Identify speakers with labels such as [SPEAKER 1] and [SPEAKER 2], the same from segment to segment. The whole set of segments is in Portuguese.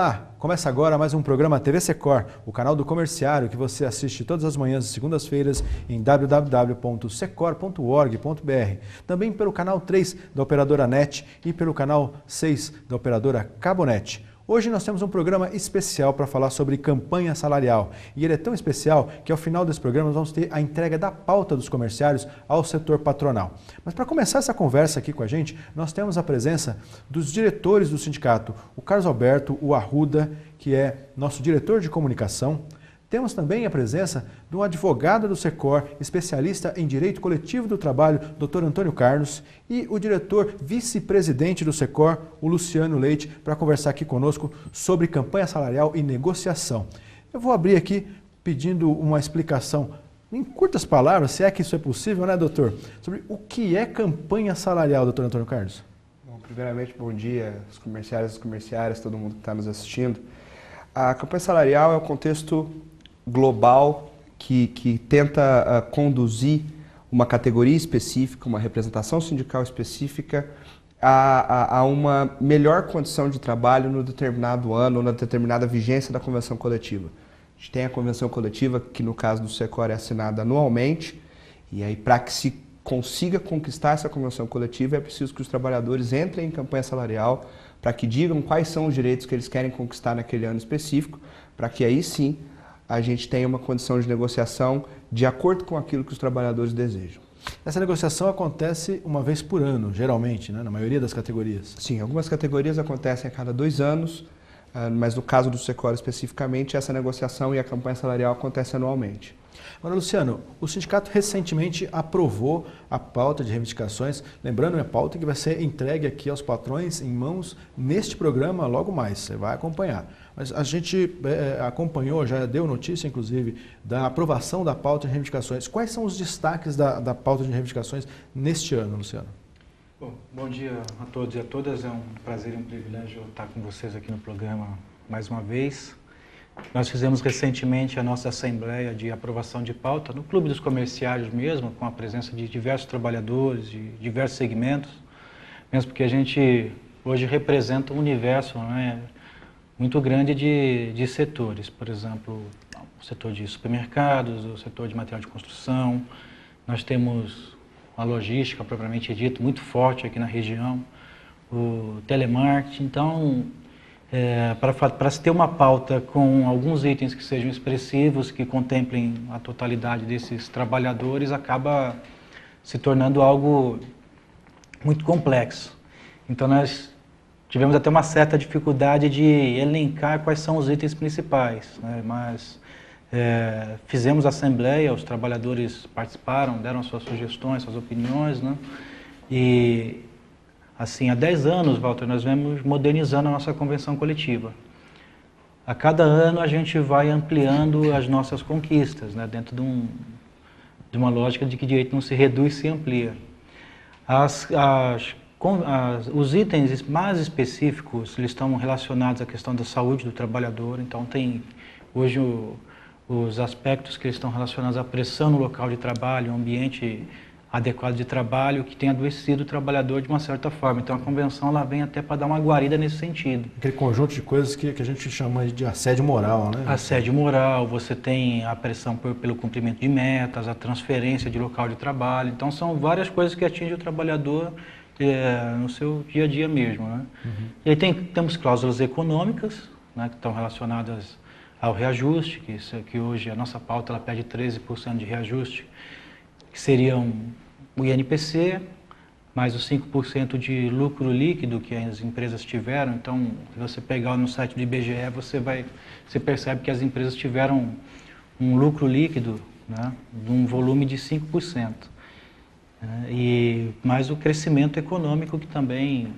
[SPEAKER 1] Olá, começa agora mais um programa TV Secor, o canal do comerciário que você assiste todas as manhãs de segundas-feiras em www.secor.org.br, também pelo canal 3 da operadora NET e pelo canal 6 da operadora Cabonet. Hoje nós temos um programa especial para falar sobre campanha salarial e ele é tão especial que ao final desse programa nós vamos ter a entrega da pauta dos comerciários ao setor patronal. Mas para começar essa conversa aqui com a gente, nós temos a presença dos diretores do sindicato, o Carlos Alberto, o Arruda, que é nosso diretor de comunicação. Temos também a presença de um advogado do Secor, especialista em Direito Coletivo do Trabalho, Dr. Antônio Carlos, e o diretor vice-presidente do Secor, o Luciano Leite, para conversar aqui conosco sobre campanha salarial e negociação. Eu vou abrir aqui pedindo uma explicação, em curtas palavras, se é que isso é possível, né, doutor? Sobre o que é campanha salarial, doutor Antônio Carlos.
[SPEAKER 2] Bom, primeiramente, bom dia aos comerciárias, todo mundo que está nos assistindo. A campanha salarial é o contexto global que tenta conduzir uma categoria específica, uma representação sindical específica a uma melhor condição de trabalho no determinado ano ou na determinada vigência da convenção coletiva. A gente tem a convenção coletiva que no caso do Secor é assinada anualmente e aí para que se consiga conquistar essa convenção coletiva é preciso que os trabalhadores entrem em campanha salarial para que digam quais são os direitos que eles querem conquistar naquele ano específico, para que aí sim a gente tenha uma condição de negociação de acordo com aquilo que os trabalhadores desejam.
[SPEAKER 1] Essa negociação acontece uma vez por ano, geralmente, né? Na maioria das categorias.
[SPEAKER 2] Sim, algumas categorias acontecem a cada 2 anos, mas no caso do Secor especificamente, essa negociação e a campanha salarial acontece anualmente.
[SPEAKER 1] Agora, Luciano, o sindicato recentemente aprovou a pauta de reivindicações, lembrando a pauta que vai ser entregue aqui aos patrões em mãos neste programa logo mais, você vai acompanhar. Mas a gente acompanhou, já deu notícia inclusive, da aprovação da pauta de reivindicações. Quais são os destaques da pauta de reivindicações neste ano, Luciano?
[SPEAKER 3] Bom dia a todos e a todas, é um prazer e um privilégio estar com vocês aqui no programa mais uma vez. Nós fizemos recentemente a nossa assembleia de aprovação de pauta no Clube dos Comerciários mesmo, com a presença de diversos trabalhadores, de diversos segmentos, mesmo porque a gente hoje representa um universo, né, muito grande de setores, por exemplo, o setor de supermercados, o setor de material de construção, nós temos a logística propriamente dito, muito forte aqui na região, o telemarketing, então para se ter uma pauta com alguns itens que sejam expressivos, que contemplem a totalidade desses trabalhadores, acaba se tornando algo muito complexo. Então nós tivemos até uma certa dificuldade de elencar quais são os itens principais, né? Mas fizemos a assembleia, os trabalhadores participaram, deram suas sugestões, suas opiniões, né? E assim, há 10 anos, Walter, nós vemos modernizando a nossa convenção coletiva. A cada ano a gente vai ampliando as nossas conquistas, né, dentro de uma lógica de que direito não se reduz, se amplia. Os itens mais específicos, eles estão relacionados à questão da saúde do trabalhador, então tem hoje os aspectos que estão relacionados à pressão no local de trabalho, o ambiente adequado de trabalho, que tem adoecido o trabalhador de uma certa forma. Então a convenção ela vem até para dar uma guarida nesse sentido.
[SPEAKER 1] Aquele conjunto de coisas que a gente chama de assédio moral, né?
[SPEAKER 3] Assédio moral, você tem a pressão pelo cumprimento de metas, a transferência de local de trabalho. Então são várias coisas que atingem o trabalhador no seu dia a dia mesmo, né? Uhum. E aí temos cláusulas econômicas, né, que estão relacionadas ao reajuste, que hoje a nossa pauta ela pede 13% de reajuste, que seriam o INPC, mais os 5% de lucro líquido que as empresas tiveram. Então, se você pegar no site do IBGE, você percebe que as empresas tiveram um lucro líquido, né, de um volume de 5%. E mais o crescimento econômico que também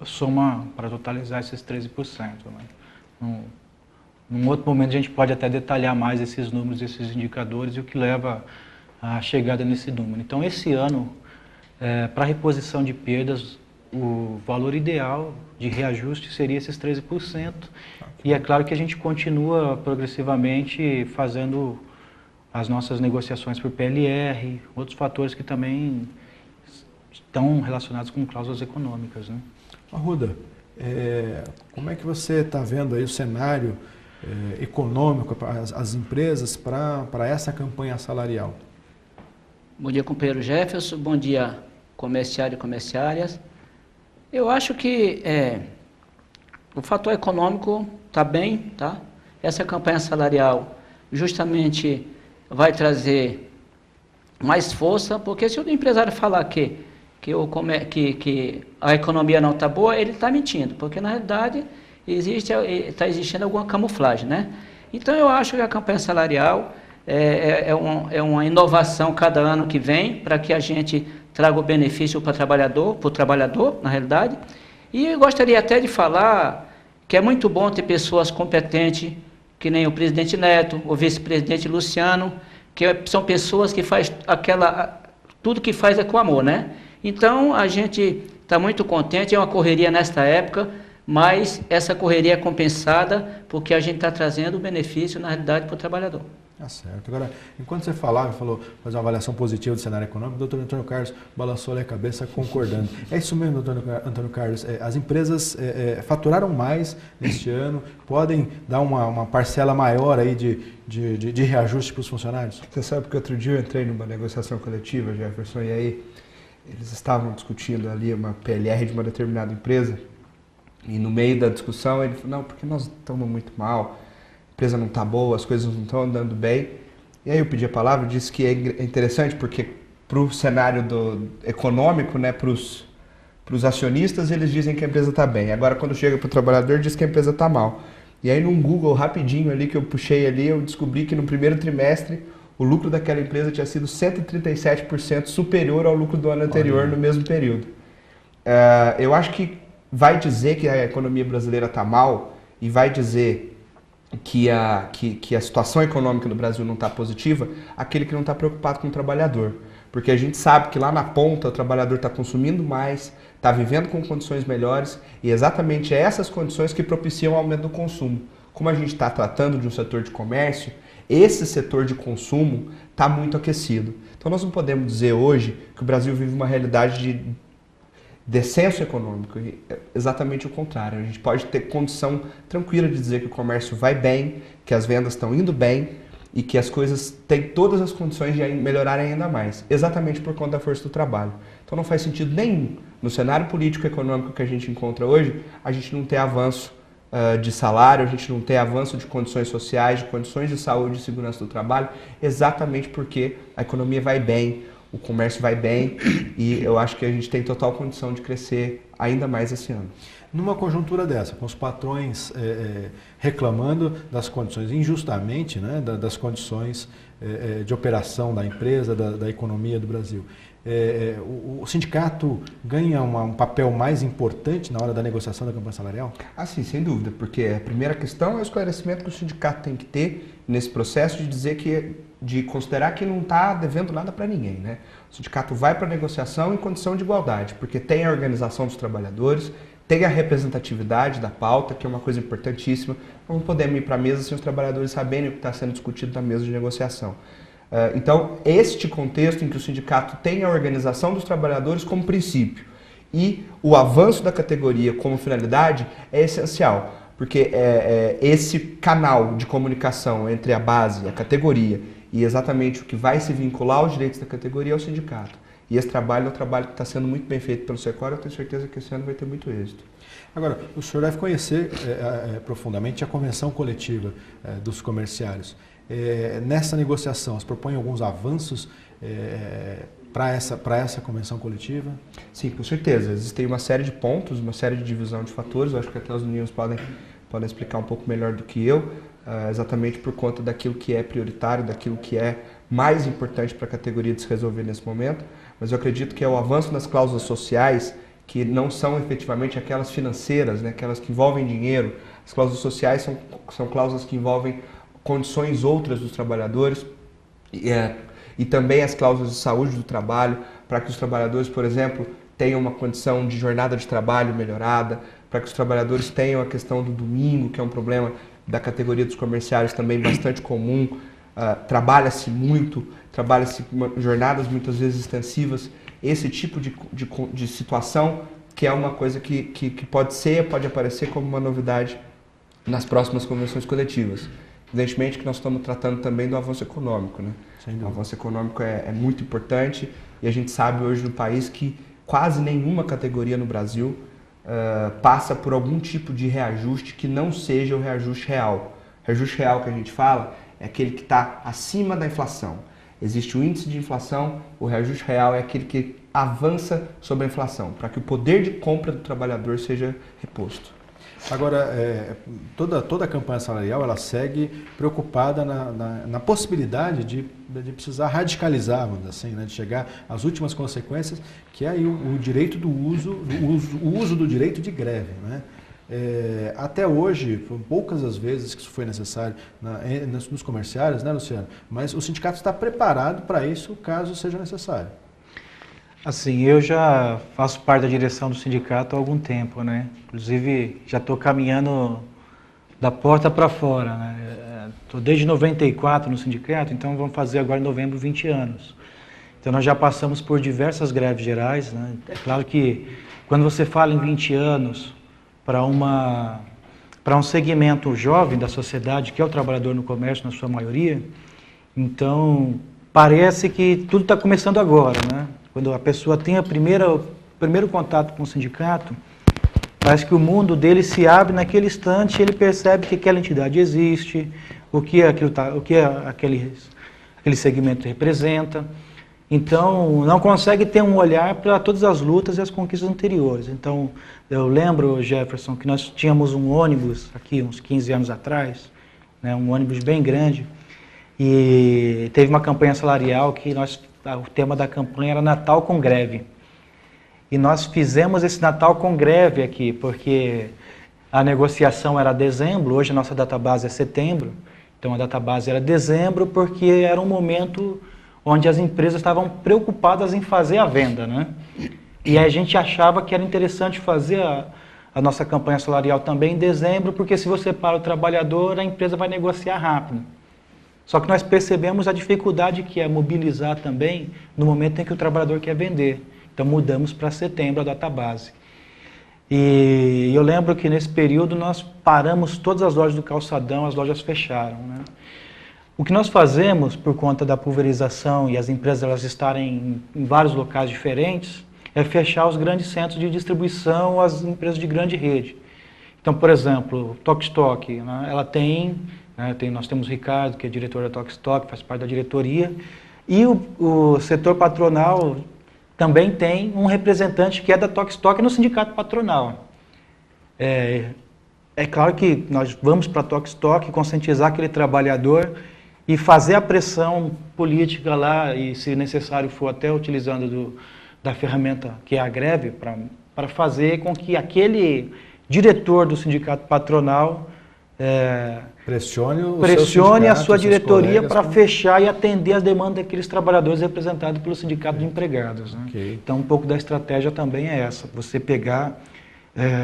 [SPEAKER 3] soma para totalizar esses 13%. Né? Num outro momento a gente pode até detalhar mais esses números, esses indicadores e o que leva à chegada nesse número. Então esse ano, para reposição de perdas, o valor ideal de reajuste seria esses 13%. E é claro que a gente continua progressivamente fazendo as nossas negociações por PLR, outros fatores que também estão relacionados com cláusulas econômicas, né?
[SPEAKER 1] Arruda, Como é que você está vendo aí o cenário econômico, as empresas para essa campanha salarial?
[SPEAKER 4] Bom dia, companheiro Jefferson. Bom dia, comerciário e comerciárias. Eu acho que o fator econômico está bem, tá? Essa campanha salarial justamente vai trazer mais força, porque se o empresário falar que a economia não está boa, ele está mentindo, porque na realidade está existindo alguma camuflagem, né? Então eu acho que a campanha salarial é uma inovação cada ano que vem, para que a gente traga o benefício para o trabalhador, na realidade. E eu gostaria até de falar que é muito bom ter pessoas competentes, que nem o presidente Neto, o vice-presidente Luciano, que são pessoas que faz tudo que faz é com amor, né? Então a gente está muito contente, é uma correria nesta época, mas essa correria é compensada porque a gente está trazendo o benefício, na realidade, para o trabalhador.
[SPEAKER 1] Tá certo. Agora, enquanto você falava, falou fazer uma avaliação positiva do cenário econômico, o doutor Antônio Carlos balançou ali a cabeça concordando. É isso mesmo, doutor Antônio Carlos. As empresas faturaram mais neste ano, podem dar uma parcela maior aí de reajuste para os funcionários?
[SPEAKER 2] Você sabe que outro dia eu entrei numa negociação coletiva, Jefferson, e aí eles estavam discutindo ali uma PLR de uma determinada empresa, e no meio da discussão ele falou, não, porque nós estamos muito mal, a empresa não está boa, as coisas não estão andando bem. E aí eu pedi a palavra e disse que é interessante porque para o cenário econômico, né, para os acionistas, eles dizem que a empresa está bem. Agora quando chega para o trabalhador, diz que a empresa está mal. E aí num Google rapidinho ali que eu puxei ali, eu descobri que no primeiro trimestre o lucro daquela empresa tinha sido 137% superior ao lucro do ano anterior no mesmo período. Eu acho que vai dizer que a economia brasileira está mal e vai dizer que a situação econômica do Brasil não está positiva, aquele que não está preocupado com o trabalhador. Porque a gente sabe que lá na ponta o trabalhador está consumindo mais, está vivendo com condições melhores e exatamente essas condições que propiciam o aumento do consumo. Como a gente está tratando de um setor de comércio, esse setor de consumo está muito aquecido. Então nós não podemos dizer hoje que o Brasil vive uma realidade de descenso econômico, exatamente o contrário. A gente pode ter condição tranquila de dizer que o comércio vai bem, que as vendas estão indo bem e que as coisas têm todas as condições de melhorarem ainda mais, exatamente por conta da força do trabalho. Então não faz sentido nenhum, no cenário político e econômico que a gente encontra hoje, a gente não ter avanço de salário, a gente não ter avanço de condições sociais, de condições de saúde e segurança do trabalho, exatamente porque a economia vai bem, o comércio vai bem e eu acho que a gente tem total condição de crescer ainda mais esse ano.
[SPEAKER 1] Numa conjuntura dessa, com os patrões reclamando das condições, injustamente, né, das condições de operação da empresa, da economia do Brasil, o sindicato ganha um papel mais importante na hora da negociação da campanha salarial?
[SPEAKER 2] Ah, sim, sem dúvida, porque a primeira questão é o esclarecimento que o sindicato tem que ter nesse processo de dizer de considerar que não está devendo nada para ninguém, né? O sindicato vai para a negociação em condição de igualdade, porque tem a organização dos trabalhadores, tem a representatividade da pauta, que é uma coisa importantíssima. Não podemos ir para a mesa sem os trabalhadores saberem o que está sendo discutido na mesa de negociação. Então, este contexto em que o sindicato tem a organização dos trabalhadores como princípio e o avanço da categoria como finalidade é essencial, porque esse canal de comunicação entre a base, a categoria e exatamente o que vai se vincular aos direitos da categoria é o sindicato. E esse trabalho é um trabalho que está sendo muito bem feito pelo Secor, eu tenho certeza que esse ano vai ter muito êxito.
[SPEAKER 1] Agora, o senhor deve conhecer profundamente a convenção coletiva dos comerciários. Nessa negociação, se propõe alguns avanços para essa convenção coletiva?
[SPEAKER 2] Sim, com certeza. Existem uma série de pontos, uma série de divisão de fatores, eu acho que até os meninos podem explicar um pouco melhor do que eu, exatamente por conta daquilo que é prioritário, daquilo que é mais importante para a categoria de se resolver nesse momento, mas eu acredito que é o avanço das cláusulas sociais, que não são efetivamente aquelas financeiras, né, aquelas que envolvem dinheiro. As cláusulas sociais são cláusulas que envolvem condições outras dos trabalhadores e também as cláusulas de saúde do trabalho, para que os trabalhadores, por exemplo, tenham uma condição de jornada de trabalho melhorada, para que os trabalhadores tenham a questão do domingo, que é um problema da categoria dos comerciários também bastante comum. Trabalha-se muito, trabalha-se jornadas muitas vezes extensivas. Esse tipo de situação que é uma coisa que pode aparecer como uma novidade nas próximas convenções coletivas. Evidentemente que nós estamos tratando também do avanço econômico, né? O avanço econômico é muito importante e a gente sabe hoje no país que quase nenhuma categoria no Brasil passa por algum tipo de reajuste que não seja o reajuste real. O reajuste real que a gente fala é aquele que está acima da inflação. Existe o índice de inflação, o reajuste real é aquele que avança sobre a inflação, para que o poder de compra do trabalhador seja reposto.
[SPEAKER 1] Agora, toda a campanha salarial ela segue preocupada na possibilidade de precisar radicalizar, vamos dizer assim, né, de chegar às últimas consequências, que é aí o direito o uso do direito de greve, né? Até hoje, poucas as vezes que isso foi necessário nos comerciários, né, Luciano? Mas o sindicato está preparado para isso, caso seja necessário.
[SPEAKER 3] Assim, eu já faço parte da direção do sindicato há algum tempo, né? Inclusive, já estou caminhando da porta para fora, né? Estou desde 94 no sindicato, então vamos fazer agora em novembro 20 anos. Então nós já passamos por diversas greves gerais, né? É claro que quando você fala em 20 anos para um segmento jovem da sociedade, que é o trabalhador no comércio na sua maioria, então parece que tudo está começando agora, né? Quando a pessoa tem o primeiro contato com o sindicato, parece que o mundo dele se abre naquele instante, ele percebe que aquela entidade existe, o que aquele segmento representa. Então, não consegue ter um olhar para todas as lutas e as conquistas anteriores. Então, eu lembro, Jefferson, que nós tínhamos um ônibus aqui uns 15 anos atrás, né, um ônibus bem grande, e teve uma campanha salarial que o tema da campanha era Natal com greve. E nós fizemos esse Natal com greve aqui, porque a negociação era dezembro, hoje a nossa database é setembro, então a database era dezembro, porque era um momento onde as empresas estavam preocupadas em fazer a venda, né? E a gente achava que era interessante fazer a nossa campanha salarial também em dezembro, porque se você para o trabalhador, a empresa vai negociar rápido. Só que nós percebemos a dificuldade que é mobilizar também no momento em que o trabalhador quer vender. Então mudamos para setembro a database. E eu lembro que nesse período nós paramos todas as lojas do calçadão, as lojas fecharam, né? O que nós fazemos, por conta da pulverização e as empresas elas estarem em vários locais diferentes, é fechar os grandes centros de distribuição, as empresas de grande rede. Então, por exemplo, Tokstok, né, ela nós temos o Ricardo, que é diretor da Tokstok, faz parte da diretoria, e o setor patronal também tem um representante que é da Tokstok no sindicato patronal. É claro que nós vamos para a Tokstok conscientizar aquele trabalhador e fazer a pressão política lá, e se necessário for até utilizando da ferramenta que é a greve, para fazer com que aquele diretor do sindicato patronal pressione a sua diretoria para fechar e atender as demandas daqueles trabalhadores representados pelo sindicato de empregados, né? Okay. Então um pouco da estratégia também é essa, você pegar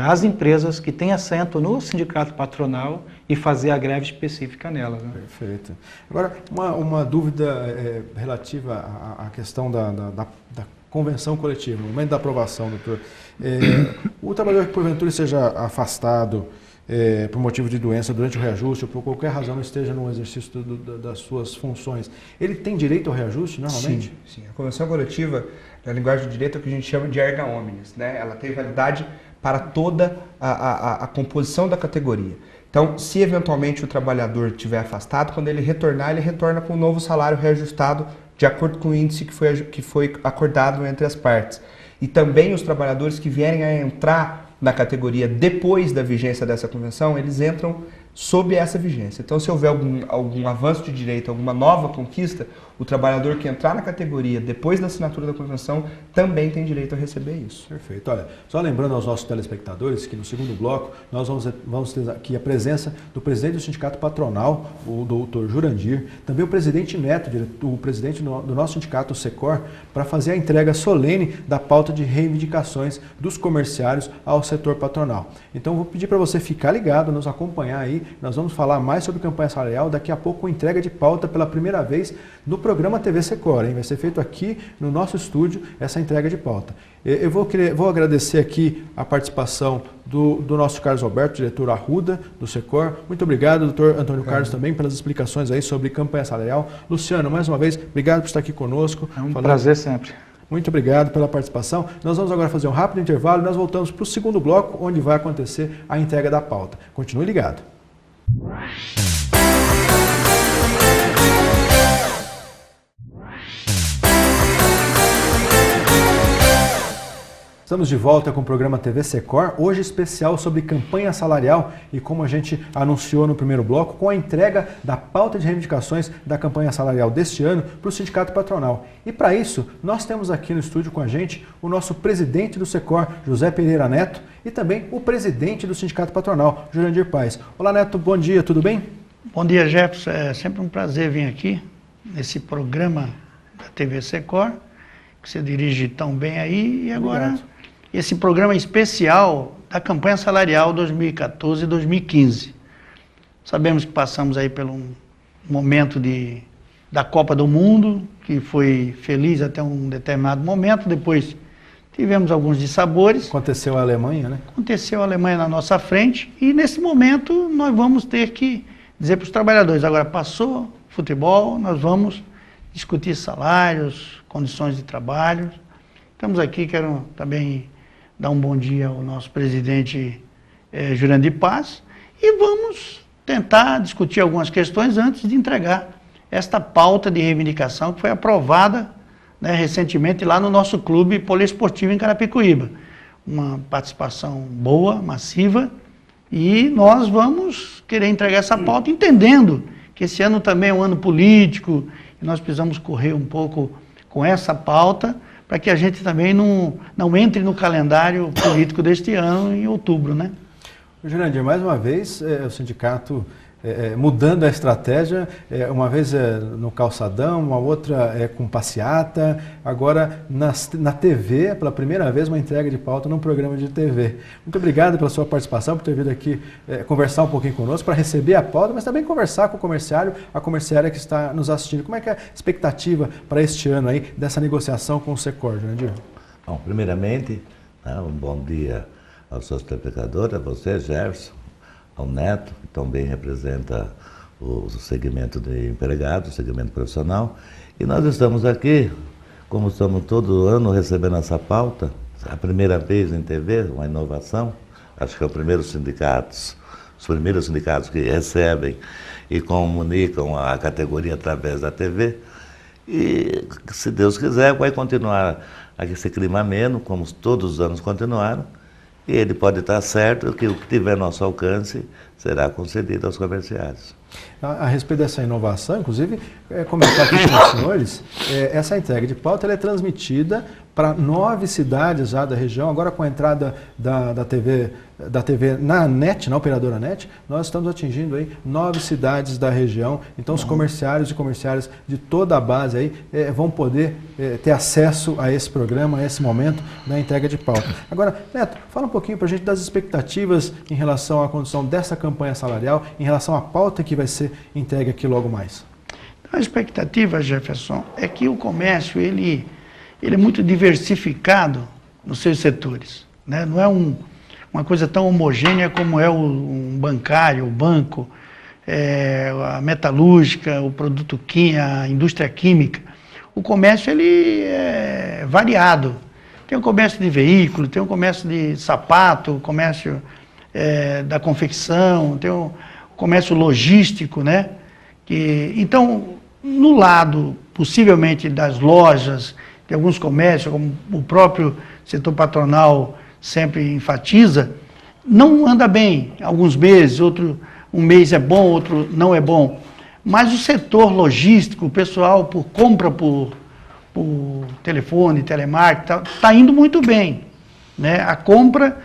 [SPEAKER 3] as empresas que têm assento no sindicato patronal e fazer a greve específica nelas, né? Perfeito.
[SPEAKER 1] Agora, uma dúvida relativa à questão da convenção coletiva, no momento da aprovação, doutor. O trabalhador que porventura seja afastado por motivo de doença durante o reajuste ou por qualquer razão esteja no exercício das suas funções, ele tem direito ao reajuste normalmente?
[SPEAKER 2] Sim. A convenção coletiva, na linguagem do direito, é o que a gente chama de erga omnes, né? Ela tem validade para toda a composição da categoria. Então, se eventualmente o trabalhador estiver afastado, quando ele retorna com um novo salário reajustado de acordo com o índice que foi acordado entre as partes. E também os trabalhadores que vierem a entrar na categoria depois da vigência dessa convenção, eles entram sob essa vigência. Então, se houver algum avanço de direito, alguma nova conquista, o trabalhador que entrar na categoria depois da assinatura da convenção também tem direito a receber isso.
[SPEAKER 1] Perfeito. Olha, só lembrando aos nossos telespectadores que no segundo bloco nós vamos ter aqui a presença do presidente do sindicato patronal, o doutor Jurandir, também o presidente Neto, o presidente do nosso sindicato, o Secor, para fazer a entrega solene da pauta de reivindicações dos comerciários ao setor patronal. Então, vou pedir para você ficar ligado, nos acompanhar aí Nós vamos falar mais sobre campanha salarial, daqui a pouco entrega de pauta pela primeira vez no programa TV Secor, hein? Vai ser feito aqui no nosso estúdio essa entrega de pauta. Eu vou agradecer aqui a participação do nosso Carlos Alberto, diretor Arruda do Secor. Muito obrigado, doutor Antônio Carlos, também pelas explicações aí sobre campanha salarial. Luciano, mais uma vez, obrigado por estar aqui conosco.
[SPEAKER 3] É um prazer sempre.
[SPEAKER 1] Muito obrigado pela participação. Nós vamos agora fazer um rápido intervalo e nós voltamos para o segundo bloco, onde vai acontecer a entrega da pauta. Continue ligado. Estamos de volta com o programa TV Secor, hoje especial sobre campanha salarial e como a gente anunciou no primeiro bloco, com a entrega da pauta de reivindicações da campanha salarial deste ano para o Sindicato Patronal. E para isso, nós temos aqui no estúdio com a gente o nosso presidente do Secor, José Pereira Neto, e também o presidente do Sindicato Patronal, Jurandir Paes. Olá Neto, bom dia, tudo bem?
[SPEAKER 5] Bom dia, Jefferson. É sempre um prazer vir aqui nesse programa da TV Secor, que você dirige tão bem aí, e agora... Obrigado. Esse programa especial da campanha salarial 2014 e 2015. Sabemos que passamos aí por um momento da Copa do Mundo, que foi feliz até um determinado momento, depois tivemos alguns dissabores.
[SPEAKER 1] Aconteceu a Alemanha, né?
[SPEAKER 5] Aconteceu a Alemanha na nossa frente e nesse momento nós vamos ter que dizer para os trabalhadores, agora passou futebol, nós vamos discutir salários, condições de trabalho. Estamos aqui, quero também dar um bom dia ao nosso presidente Jurandir Paes e vamos tentar discutir algumas questões antes de entregar esta pauta de reivindicação que foi aprovada, né, recentemente lá no nosso clube poliesportivo em Carapicuíba. Uma participação boa, massiva, e nós vamos querer entregar essa pauta entendendo que esse ano também é um ano político e nós precisamos correr um pouco com essa pauta para que a gente também não entre no calendário político deste ano em outubro, né?
[SPEAKER 1] Jurandir, mais uma vez, o sindicato mudando a estratégia, uma vez no calçadão, uma outra com passeata, agora na TV, pela primeira vez, uma entrega de pauta num programa de TV. Muito obrigado pela sua participação, por ter vindo aqui conversar um pouquinho conosco, para receber a pauta, mas também conversar com o comerciário, a comerciária que está nos assistindo. Como é que é a expectativa para este ano aí, dessa negociação com o Secor, Jurandir?
[SPEAKER 6] Bom, primeiramente, um bom dia aos seus telespectadores, a você, Jefferson, ao Neto, que também representa o segmento de empregados, o segmento profissional. E nós estamos aqui, como estamos todo ano recebendo essa pauta, a primeira vez em TV, uma inovação, acho que é os primeiros sindicatos que recebem e comunicam a categoria através da TV. E, se Deus quiser, vai continuar esse clima ameno, como todos os anos continuaram. E ele pode estar certo que o que tiver nosso alcance será concedido aos comerciários.
[SPEAKER 1] A respeito dessa inovação, inclusive, comentar aqui com os senhores, essa entrega de pauta ela é transmitida para 9 cidades já da região. Agora, com a entrada da TV na NET, na operadora NET, nós estamos atingindo aí 9 cidades da região. Então, os comerciários e comerciárias de toda a base aí vão poder ter acesso a esse programa, a esse momento da entrega de pauta. Agora, Neto, fala um pouquinho para a gente das expectativas em relação à condução dessa campanha salarial, em relação à pauta que vai ser entregue aqui logo mais.
[SPEAKER 5] A expectativa, Jefferson, é que o comércio ele é muito diversificado nos seus setores, né? Não é uma coisa tão homogênea como é um bancário, o banco, a metalúrgica, o produto químico, a indústria química. O comércio ele é variado. Tem o comércio de veículo, tem o comércio de sapato, o comércio da confecção, tem o comércio logístico, né? Então, no lado, possivelmente, das lojas, de alguns comércios, como o próprio setor patronal sempre enfatiza, não anda bem alguns meses, um mês é bom, outro não é bom. Mas o setor logístico, o pessoal compra por telefone, telemarketing, está indo muito bem, né? A compra,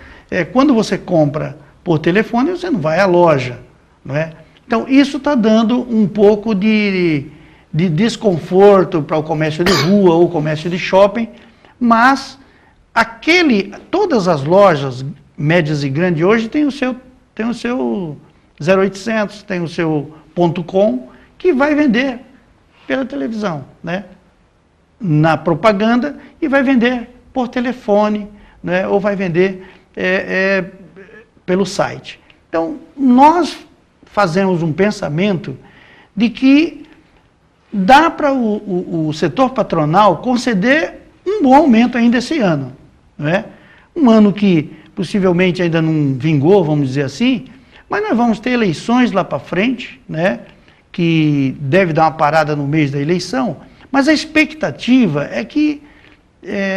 [SPEAKER 5] quando você compra por telefone, você não vai à loja, não é? Então, isso está dando um pouco de desconforto para o comércio de rua ou comércio de shopping, mas todas as lojas médias e grandes hoje têm o seu 0800, tem o seu .com, que vai vender pela televisão, né? Na propaganda, e vai vender por telefone, né? Ou vai vender pelo site. Então, nós fazemos um pensamento de que dá para o setor patronal conceder um bom aumento ainda esse ano, não é? Um ano que possivelmente ainda não vingou, vamos dizer assim, mas nós vamos ter eleições lá para frente, né? Que deve dar uma parada no mês da eleição, mas a expectativa é que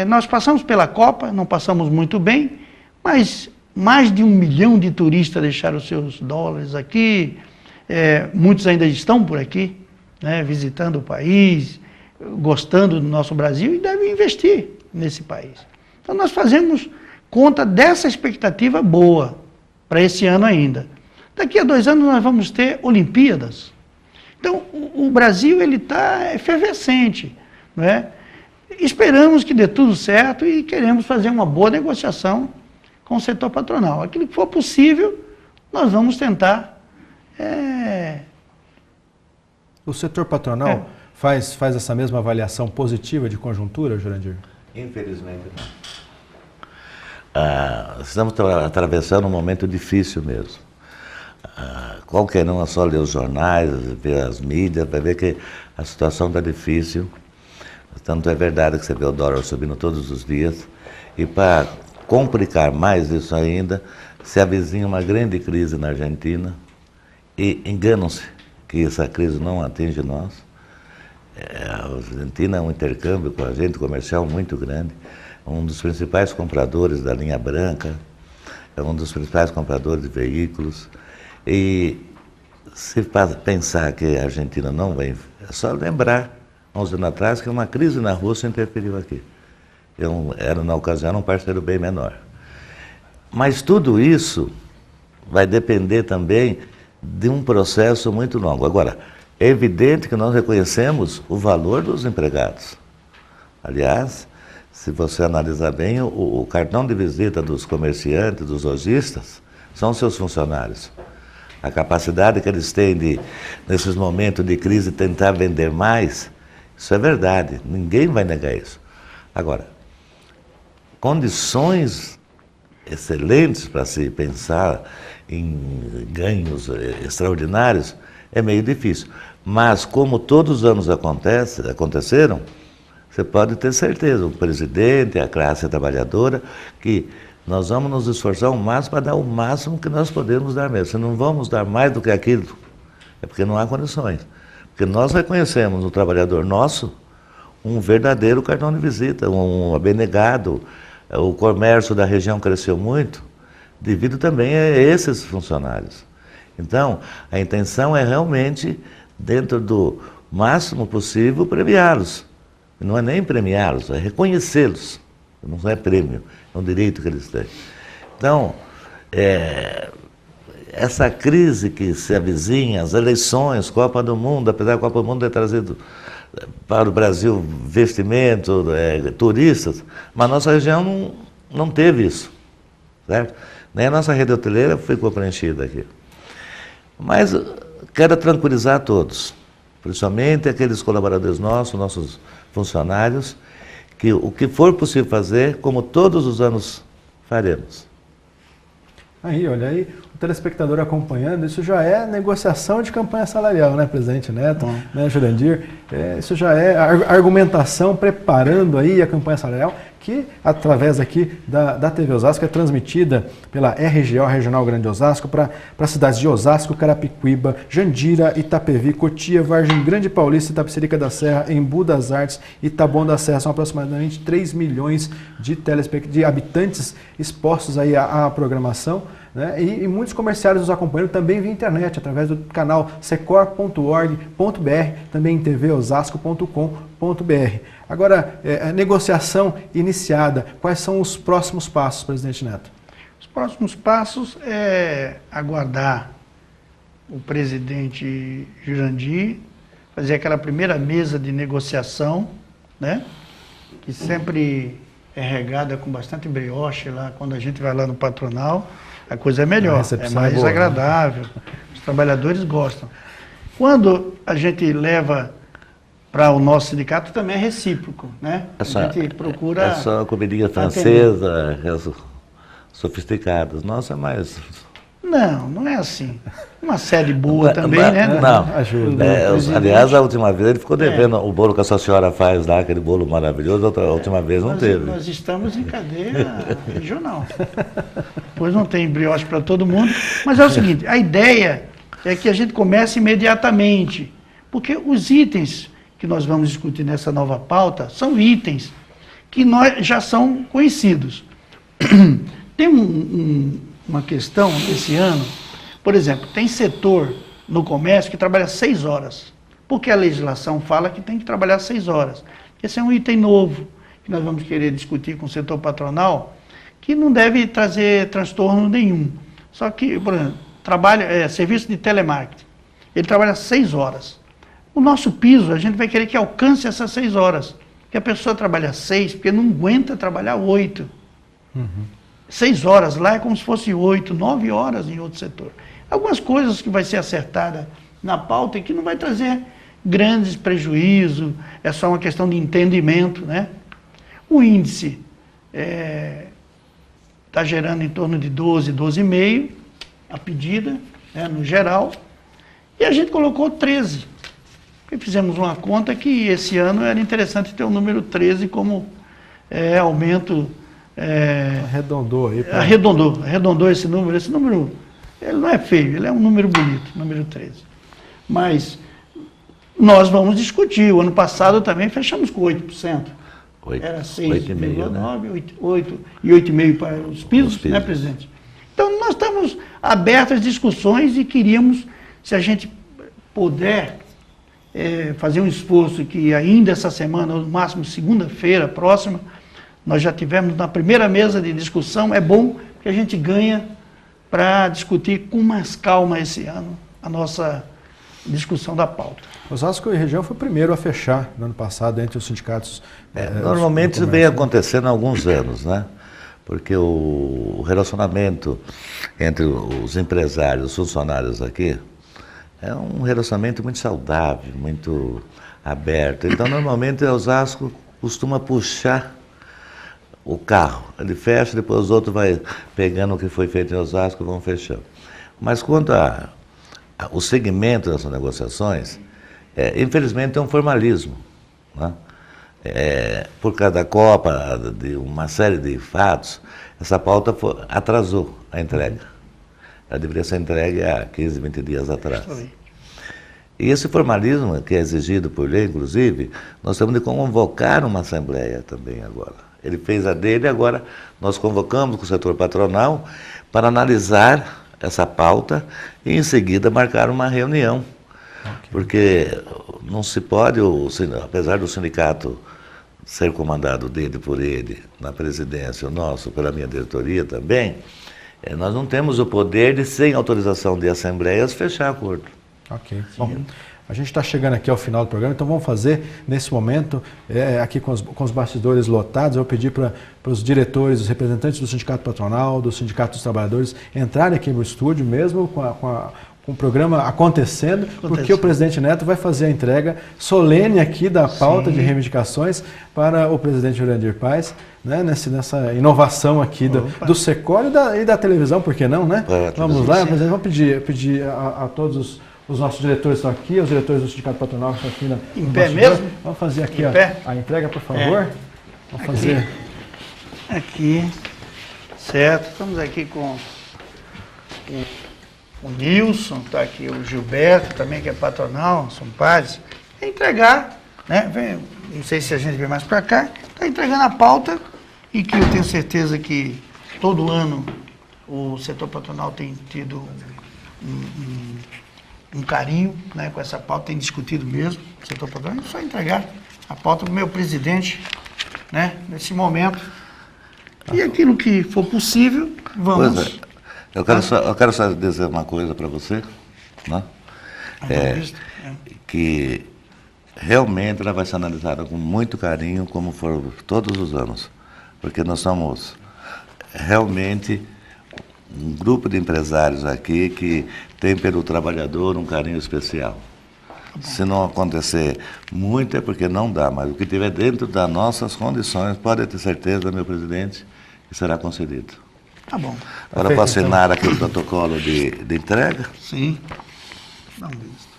[SPEAKER 5] nós passamos pela Copa, não passamos muito bem, mas mais de 1 milhão de turistas deixaram seus dólares aqui, muitos ainda estão por aqui, né, visitando o país, gostando do nosso Brasil e devem investir nesse país. Então nós fazemos conta dessa expectativa boa para esse ano ainda. Daqui a 2 anos nós vamos ter Olimpíadas. Então o Brasil ele está efervescente, não é? Esperamos que dê tudo certo e queremos fazer uma boa negociação com o setor patronal. Aquilo que for possível, nós vamos tentar.
[SPEAKER 1] O setor patronal faz essa mesma avaliação positiva de conjuntura, Jurandir?
[SPEAKER 6] Infelizmente não. Estamos atravessando um momento difícil mesmo. Qualquer um é só ler os jornais, ver as mídias, vai ver que a situação está difícil. Tanto é verdade que você vê o dólar subindo todos os dias. E para complicar mais isso ainda, se avizinha uma grande crise na Argentina. E enganam-se que essa crise não atinge nós. A Argentina é um intercâmbio com a gente comercial muito grande. Um dos principais compradores da linha branca, é um dos principais compradores de veículos. E se pensar que a Argentina não vem, é só lembrar, 11 anos atrás, que uma crise na Rússia interferiu aqui. Eu era, na ocasião, um parceiro bem menor. Mas tudo isso vai depender também de um processo muito longo. Agora, é evidente que nós reconhecemos o valor dos empregados. Aliás, se você analisar bem, o cartão de visita dos comerciantes, dos lojistas, são seus funcionários. A capacidade que eles têm de, nesses momentos de crise, tentar vender mais, isso é verdade, ninguém vai negar isso. Agora, condições excelentes para se pensar em ganhos extraordinários é meio difícil. Mas, como todos os anos aconteceram, você pode ter certeza, o presidente, a classe trabalhadora, que nós vamos nos esforçar ao máximo para dar o máximo que nós podemos dar mesmo. Se não vamos dar mais do que aquilo, é porque não há condições. Porque nós reconhecemos no trabalhador nosso um verdadeiro cartão de visita, um abnegado. O comércio da região cresceu muito, devido também a esses funcionários. Então, a intenção é realmente, dentro do máximo possível, premiá-los. Não é nem premiá-los, é reconhecê-los. Não é prêmio, é um direito que eles têm. Então, essa crise que se avizinha, as eleições, Copa do Mundo, apesar da Copa do Mundo ter trazido para o Brasil vestimento, turistas, mas nossa região não teve isso, certo? Nem a nossa rede hoteleira ficou preenchida aqui. Mas quero tranquilizar todos, principalmente aqueles colaboradores nossos funcionários, que o que for possível fazer, como todos os anos faremos.
[SPEAKER 1] Aí, olha aí, o telespectador acompanhando, isso já é negociação de campanha salarial, né, presidente Neto, né, Jurandir? Isso já é argumentação preparando aí a campanha salarial, que através aqui da TV Osasco é transmitida pela RGO, Regional Grande Osasco, para as cidades de Osasco, Carapicuíba, Jandira, Itapevi, Cotia, Vargem Grande Paulista, Itapecerica da Serra, Embu das Artes e Taboão da Serra. São aproximadamente 3 milhões de habitantes expostos aí à programação, né? E muitos comerciários nos acompanhando também via internet, através do canal secor.org.br, também em tvosasco.com.br. Agora, a negociação iniciada, quais são os próximos passos, presidente Neto?
[SPEAKER 5] Os próximos passos é aguardar o presidente Jurandir, fazer aquela primeira mesa de negociação, né? Que sempre é regada com bastante brioche lá, quando a gente vai lá no patronal, a coisa é melhor, é mais agradável. Os trabalhadores gostam. Quando a gente leva para o nosso sindicato, também é recíproco, né? A gente procura...
[SPEAKER 6] É só comidinha francesa, sofisticadas. Nossa, é mais...
[SPEAKER 5] Não é assim. Uma série boa também, né?
[SPEAKER 6] Não,
[SPEAKER 1] ajuda.
[SPEAKER 6] Aliás, a última vez ele ficou devendo o bolo que a sua senhora faz lá, aquele bolo maravilhoso, a última vez não teve.
[SPEAKER 5] Nós estamos em cadeia regional. Pois não tem brioche para todo mundo. Mas é o seguinte, a ideia é que a gente comece imediatamente, porque os itens que nós vamos discutir nessa nova pauta são itens que já são conhecidos. Tem uma questão esse ano, por exemplo, tem setor no comércio que trabalha 6 horas, porque a legislação fala que tem que trabalhar 6 horas. Esse é um item novo que nós vamos querer discutir com o setor patronal, que não deve trazer transtorno nenhum. Só que, por exemplo, serviço de telemarketing, ele trabalha 6 horas. O nosso piso, a gente vai querer que alcance essas 6 horas, que a pessoa trabalha 6, porque não aguenta trabalhar 8. 6 horas lá é como se fosse 8, 9 horas em outro setor. Algumas coisas que vai ser acertada na pauta e que não vai trazer grandes prejuízos, é só uma questão de entendimento, né? O índice está gerando em torno de 12,5, a pedida, né, no geral, e a gente colocou 13. E fizemos uma conta que esse ano era interessante ter o número 13 como aumento...
[SPEAKER 1] Arredondou aí.
[SPEAKER 5] Arredondou esse número. Esse número, ele não é feio, ele é um número bonito, número 13. Mas nós vamos discutir. O ano passado também fechamos com 8%. Era 6,9%, 8% e 8,5% para os pisos, né, presidente? Então, nós estamos abertos às discussões e queríamos, se a gente puder, fazer um esforço que ainda essa semana, ou no máximo segunda-feira próxima, nós já tivemos na primeira mesa de discussão, é bom que a gente ganha para discutir com mais calma esse ano a nossa discussão da pauta.
[SPEAKER 1] Osasco e região foi o primeiro a fechar no ano passado entre os sindicatos.
[SPEAKER 6] Normalmente isso vem acontecendo há alguns anos, né? Porque o relacionamento entre os empresários e os funcionários aqui é um relacionamento muito saudável, muito aberto. Então, normalmente, o Osasco costuma puxar o carro. Ele fecha, depois os outros vão pegando o que foi feito em Osasco e vão fechando. Mas quanto o segmento dessas negociações, infelizmente é um formalismo, né? Por causa da Copa, de uma série de fatos, essa pauta atrasou a entrega. Ela deveria ser entregue há 15, 20 dias atrás. E esse formalismo, que é exigido por lei, inclusive, nós temos de convocar uma assembleia também agora. Ele fez a dele, agora nós convocamos com o setor patronal para analisar essa pauta e, em seguida, marcar uma reunião. Porque não se pode, apesar do sindicato ser comandado dele por ele, na presidência, o nosso, pela minha diretoria também, nós não temos o poder de, sem autorização de assembleias, fechar acordo.
[SPEAKER 1] Ok. Bom, a gente está chegando aqui ao final do programa, então vamos fazer, nesse momento, aqui com os bastidores lotados, eu pedi para os diretores, os representantes do Sindicato Patronal, do Sindicato dos Trabalhadores, entrarem aqui no estúdio, mesmo com o programa acontecendo, porque o presidente Neto vai fazer a entrega solene aqui da pauta de reivindicações para o presidente Jurandir Paes, né, nessa inovação aqui do Secor e da televisão, por que não, né? Vamos lá, presidente, vamos pedir a todos os nossos diretores estão aqui, os diretores do Sindicato Patronal estão aqui
[SPEAKER 5] em pé mesmo?
[SPEAKER 1] Vamos fazer aqui a entrega, por favor. Vamos fazer.
[SPEAKER 5] Aqui, certo. Estamos aqui com o Nilson, está aqui o Gilberto também, que é patronal, são pares. É entregar, né? Não sei se a gente vem mais para cá, está entregando a pauta e que eu tenho certeza que todo ano o setor patronal tem tido um carinho, né, com essa pauta, tem discutido mesmo, o setor patronal, é só entregar a pauta para o meu presidente, né, nesse momento. E aquilo que for possível, vamos...
[SPEAKER 6] Eu quero só dizer uma coisa para você, né? Que realmente ela vai ser analisada com muito carinho, como for todos os anos, porque nós somos realmente um grupo de empresários aqui que tem pelo trabalhador um carinho especial. Se não acontecer muito é porque não dá, mas o que tiver dentro das nossas condições, pode ter certeza, meu presidente, que será concedido.
[SPEAKER 5] Tá bom.
[SPEAKER 6] Agora eu posso assinar aqui o protocolo de entrega?
[SPEAKER 5] Sim. Dá um visto.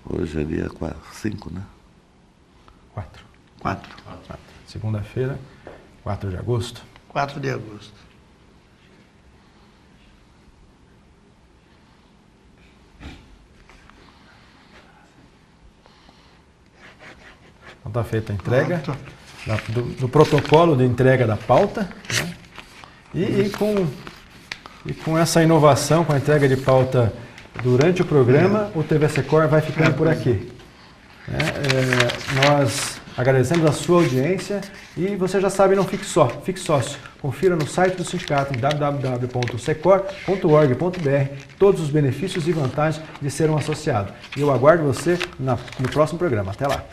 [SPEAKER 6] Hoje é dia 5, né?
[SPEAKER 1] 4. Segunda-feira, 4 de agosto.
[SPEAKER 5] 4 de agosto.
[SPEAKER 1] Então está feita a entrega
[SPEAKER 5] Pronto.
[SPEAKER 1] do protocolo de entrega da pauta, né? E com essa inovação, com a entrega de pauta durante o programa, o TV Secor vai ficando por aqui. Nós agradecemos a sua audiência e você já sabe, não fique só, fique sócio. Confira no site do sindicato em www.secor.org.br todos os benefícios e vantagens de ser um associado. E eu aguardo você no próximo programa. Até lá!